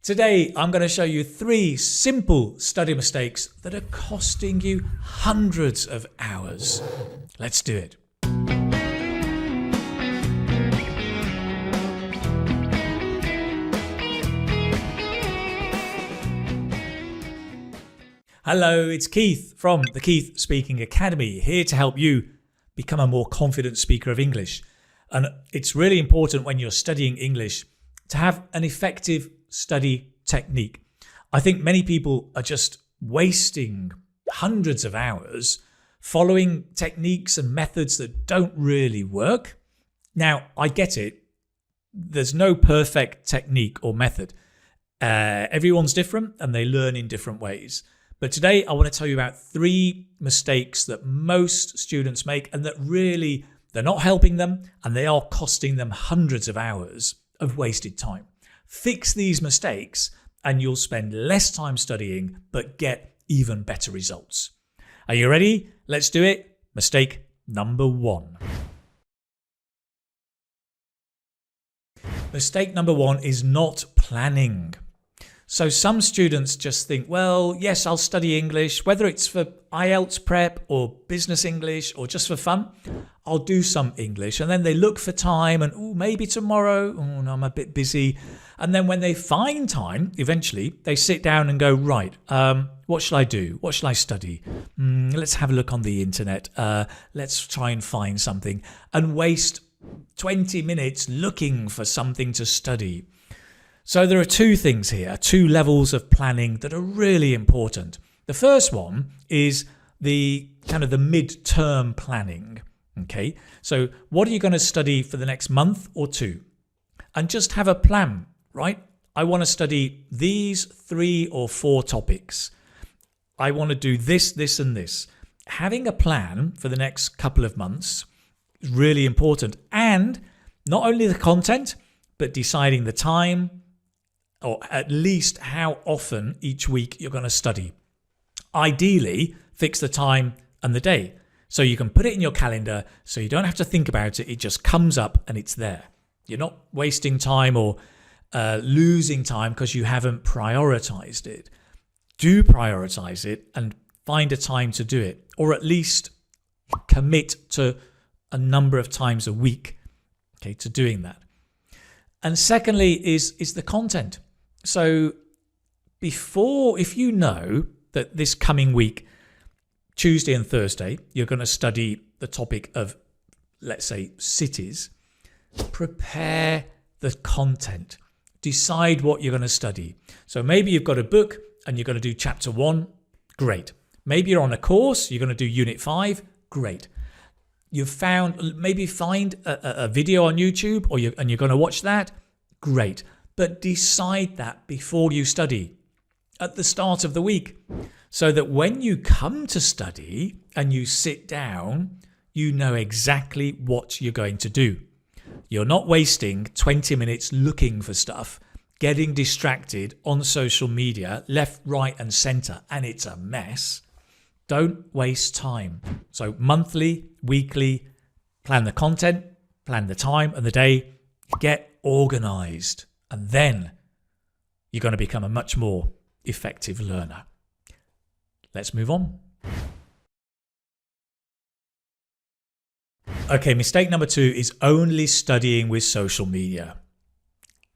Today, I'm going to show you 3 simple study mistakes that are costing you hundreds of hours. Let's do it. Hello, it's Keith from the Keith Speaking Academy, here to help you become a more confident speaker of English. And it's really important when you're studying English to have an effective study technique. I think many people are just wasting hundreds of hours following techniques and methods that don't really work. Now, I get it. There's no perfect technique or method. Everyone's different and they learn in different ways. But today I want to tell you about 3 mistakes that most students make and that really they're not helping them and they are costing them hundreds of hours of wasted time. Fix these mistakes and you'll spend less time studying but get even better results. Are you ready? Let's do it. Mistake number 1. Mistake number 1 is not planning. So some students just think, well, yes, I'll study English, whether it's for IELTS prep or business English or just for fun, I'll do some English. And then they look for time and, maybe tomorrow, no, I'm a bit busy. And then when they find time, eventually they sit down and go, right, what shall I do? What shall I study? Let's have a look on the internet. Let's try and find something and waste 20 minutes looking for something to study. So there are 2 things here, 2 levels of planning that are really important. The first one is the kind of the mid-term planning. Okay, so what are you going to study for the next month or 2? And just have a plan, right? I want to study these 3 or 4 topics. I want to do this, this, and this. Having a plan for the next couple of months is really important. And not only the content, but deciding the time, or at least how often each week you're going to study. Ideally, fix the time and the day so you can put it in your calendar so you don't have to think about it. It just comes up and it's there. You're not wasting time or losing time because you haven't prioritized it. Do prioritize it and find a time to do it, or at least commit to a number of times a week, okay, to doing that. And secondly is the content. So if you know that this coming week, Tuesday and Thursday, you're going to study the topic of, let's say, cities, prepare the content. Decide what you're going to study. So maybe you've got a book and you're going to do chapter 1. Great. Maybe you're on a course, you're going to do unit 5. Great. Maybe find a video on YouTube and you're going to watch that. Great. But decide that before you study at the start of the week so that when you come to study and you sit down, you know exactly what you're going to do. You're not wasting 20 minutes looking for stuff, getting distracted on social media, left, right, and center, and it's a mess. Don't waste time. So monthly, weekly, plan the content, plan the time and the day, get organized. And then you're going to become a much more effective learner. Let's move on. Okay, mistake number 2 is only studying with social media.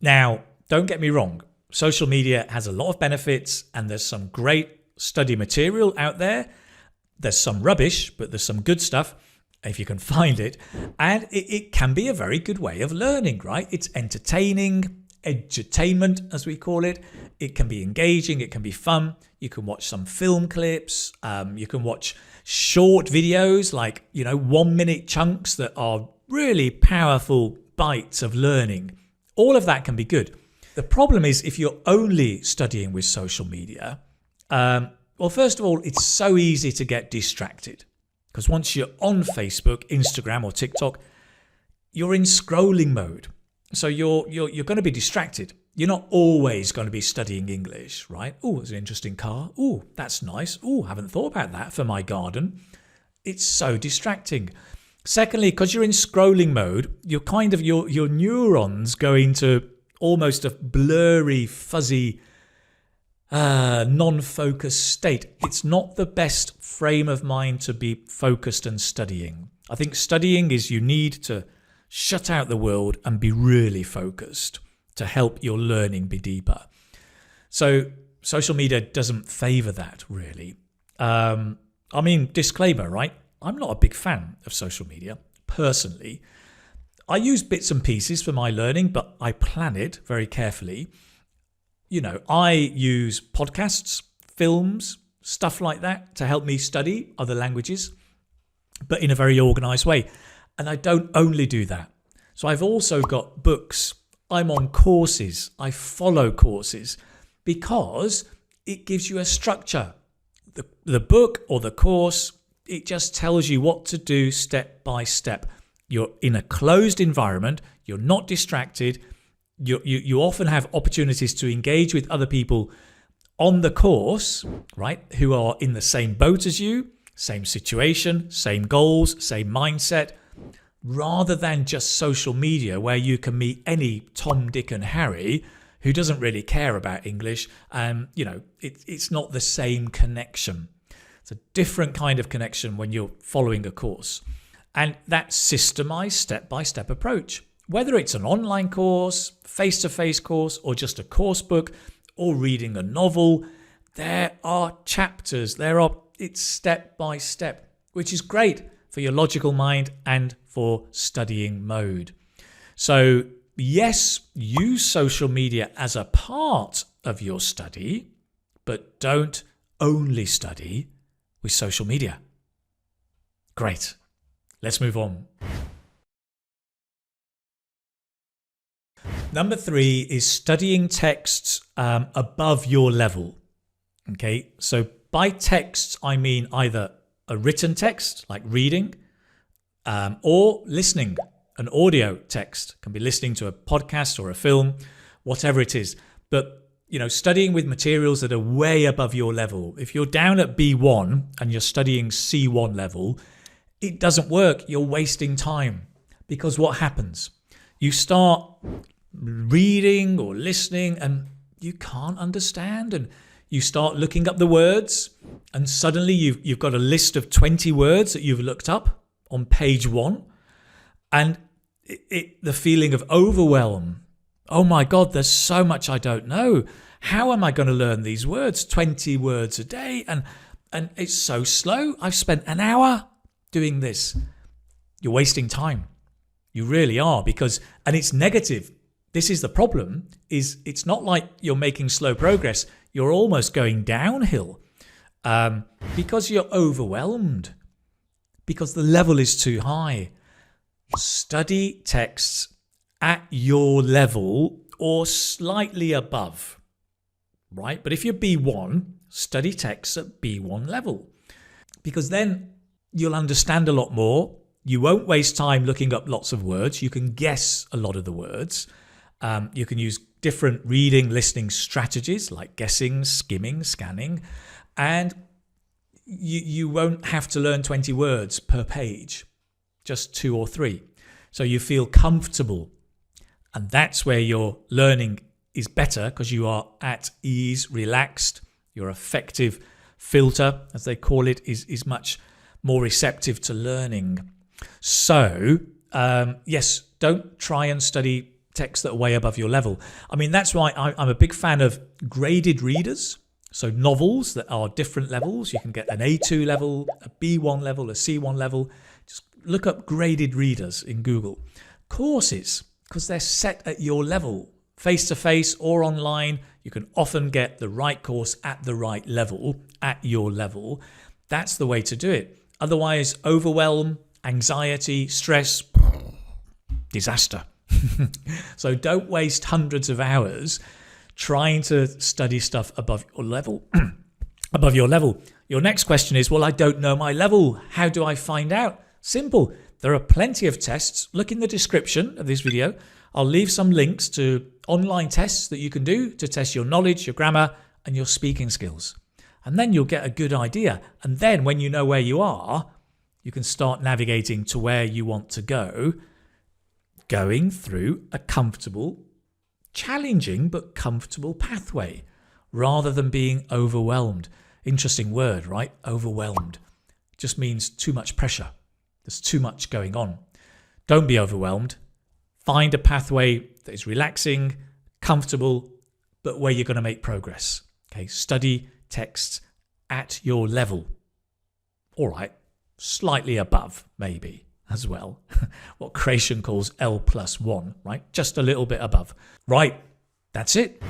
Now, don't get me wrong. Social media has a lot of benefits and there's some great study material out there. There's some rubbish, but there's some good stuff if you can find it. And it can be a very good way of learning, right? It's entertaining. Edutainment, as we call it. It can be engaging, it can be fun. You can watch some film clips, you can watch short videos like 1-minute chunks that are really powerful bites of learning. All of that can be good. The problem is if you're only studying with social media, well, first of all, it's so easy to get distracted because once you're on Facebook, Instagram or TikTok, you're in scrolling mode. So you're going to be distracted. You're not always going to be studying English, right? Oh, there's an interesting car. Oh, that's nice. Oh, haven't thought about that for my garden. It's so distracting. Secondly, because you're in scrolling mode, you're your neurons go into almost a blurry, fuzzy, non-focused state. It's not the best frame of mind to be focused and studying. I think studying is you need to shut out the world and be really focused to help your learning be deeper. So social media doesn't favor that, really. I mean, disclaimer, right? I'm not a big fan of social media, personally. I use bits and pieces for my learning, but I plan it very carefully. You know, I use podcasts, films, stuff like that to help me study other languages, but in a very organized way. And I don't only do that. So I've also got books. I'm on courses. I follow courses because it gives you a structure. The book or the course, it just tells you what to do step by step. You're in a closed environment. You're not distracted. You often have opportunities to engage with other people on the course, right, who are in the same boat as you, same situation, same goals, same mindset, rather than just social media where you can meet any Tom, Dick and Harry who doesn't really care about English. And, you know, it's not the same connection. It's a different kind of connection when you're following a course. And that systemized step-by-step approach, whether it's an online course, face-to-face course, or just a course book, or reading a novel, there are chapters, it's step-by-step, which is great for your logical mind and for studying mode. So yes, use social media as a part of your study, but don't only study with social media. Great. Let's move on. Number 3 is studying texts above your level. Okay, so by texts, I mean either a written text, like reading, or listening. An audio text can be listening to a podcast or a film, whatever it is. But, you know, studying with materials that are way above your level. If you're down at B1 and you're studying C1 level, it doesn't work. You're wasting time. Because what happens? You start reading or listening and you can't understand, and you start looking up the words, and suddenly you've got a list of 20 words that you've looked up on page 1, and the feeling of overwhelm. Oh my God, there's so much I don't know. How am I going to learn these words? 20 words a day, and it's so slow. I've spent an hour doing this. You're wasting time. You really are, and it's negative. This is the problem, is it's not like you're making slow progress. You're almost going downhill because you're overwhelmed, because the level is too high. Study texts at your level or slightly above, right? But if you're B1, study texts at B1 level, because then you'll understand a lot more. You won't waste time looking up lots of words. You can guess a lot of the words. You can use different reading, listening strategies like guessing, skimming, scanning, and you won't have to learn 20 words per page, just 2 or 3. So you feel comfortable, and that's where your learning is better, because you are at ease, relaxed. Your affective filter, as they call it, is much more receptive to learning. So yes, don't try and study texts that are way above your level. I mean, that's why I'm a big fan of graded readers. So novels that are different levels. You can get an A2 level, a B1 level, a C1 level. Just look up graded readers in Google. Courses, because they're set at your level, face-to-face or online. You can often get the right course at the right level, at your level. That's the way to do it. Otherwise, overwhelm, anxiety, stress, disaster. So don't waste hundreds of hours trying to study stuff above your level. Above your level. Your next question is, well, I don't know my level. How do I find out? Simple. There are plenty of tests. Look in the description of this video. I'll leave some links to online tests that you can do to test your knowledge, your grammar, and your speaking skills. And then you'll get a good idea. And then when you know where you are, you can start navigating to where you want to go, going through a comfortable challenging but comfortable pathway rather than being overwhelmed. Interesting word, right? Overwhelmed. Just means too much pressure. There's too much going on. Don't be overwhelmed. Find a pathway that is relaxing, comfortable, but where you're going to make progress. Okay, study texts at your level. All right, slightly above maybe as well. What Creation calls L+1, right? Just a little bit above. Right, that's it.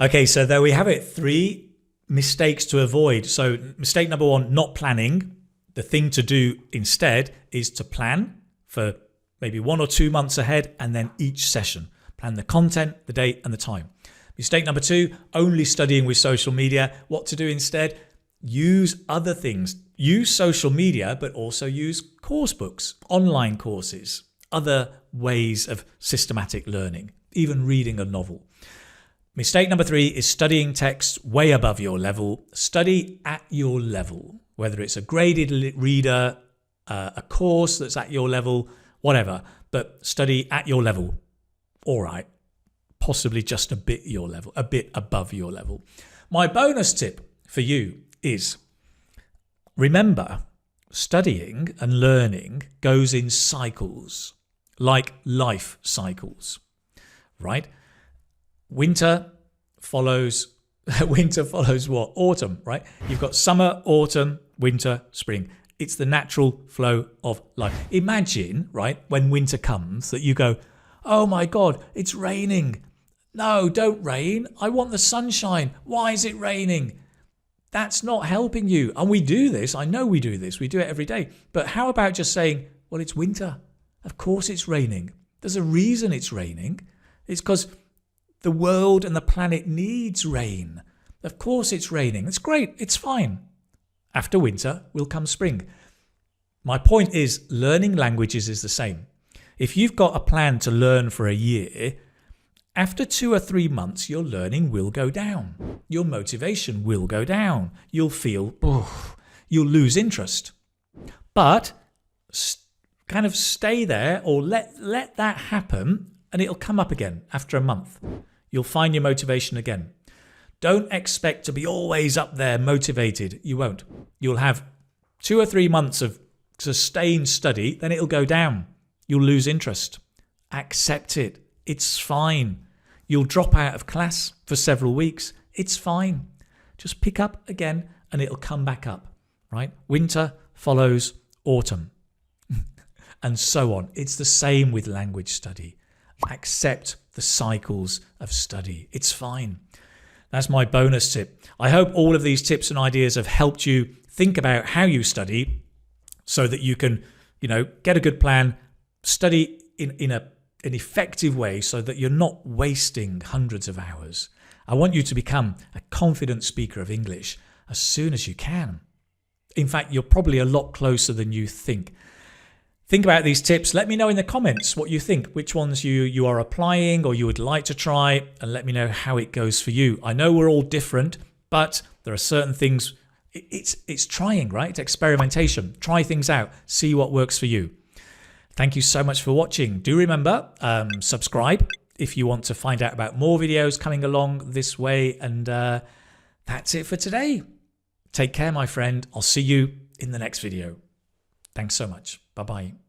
Okay, so there we have it. 3 mistakes to avoid. So mistake number 1, not planning. The thing to do instead is to plan for maybe 1 or 2 months ahead, and then each session. Plan the content, the date, and the time. Mistake number 2, only studying with social media. What to do instead? Use other things. Use social media, but also use course books, online courses, other ways of systematic learning, even reading a novel. Mistake number 3 is studying texts way above your level. Study at your level, whether it's a graded reader, a course that's at your level, whatever, but study at your level. All right, possibly just a bit your level, a bit above your level. My bonus tip for you is, remember, studying and learning goes in cycles, like life cycles, right? Winter follows what? Autumn, right? You've got summer, autumn, winter, spring. It's the natural flow of life. Imagine, right, when winter comes that you go, oh my God, it's raining. No, don't rain. I want the sunshine. Why is it raining? That's not helping you. And we do this. I know we do this. We do it every day. But how about just saying, well, it's winter. Of course it's raining. There's a reason it's raining. It's because the world and the planet needs rain. Of course it's raining. It's great. It's fine. After winter will come spring. My point is, learning languages is the same. If you've got a plan to learn for a year, after 2 or 3 months, your learning will go down. Your motivation will go down. You'll feel, you'll lose interest. But kind of stay there, or let that happen, and it'll come up again after a month. You'll find your motivation again. Don't expect to be always up there motivated. You won't. You'll have 2 or 3 months of sustained study, then it'll go down. You'll lose interest. Accept it. It's fine. You'll drop out of class for several weeks. It's fine. Just pick up again and it'll come back up, right? Winter follows autumn and so on. It's the same with language study. Accept the cycles of study. It's fine. That's my bonus tip. I hope all of these tips and ideas have helped you think about how you study so that you can, get a good plan, study in an effective way so that you're not wasting hundreds of hours. I want you to become a confident speaker of English as soon as you can. In fact, you're probably a lot closer than you think. Think about these tips. Let me know in the comments what you think, which ones you are applying or you would like to try, and let me know how it goes for you. I know we're all different, but there are certain things. It's trying, right? It's experimentation. Try things out. See what works for you. Thank you so much for watching. Do remember, subscribe if you want to find out about more videos coming along this way. And that's it for today. Take care, my friend. I'll see you in the next video. Thanks so much. Bye-bye.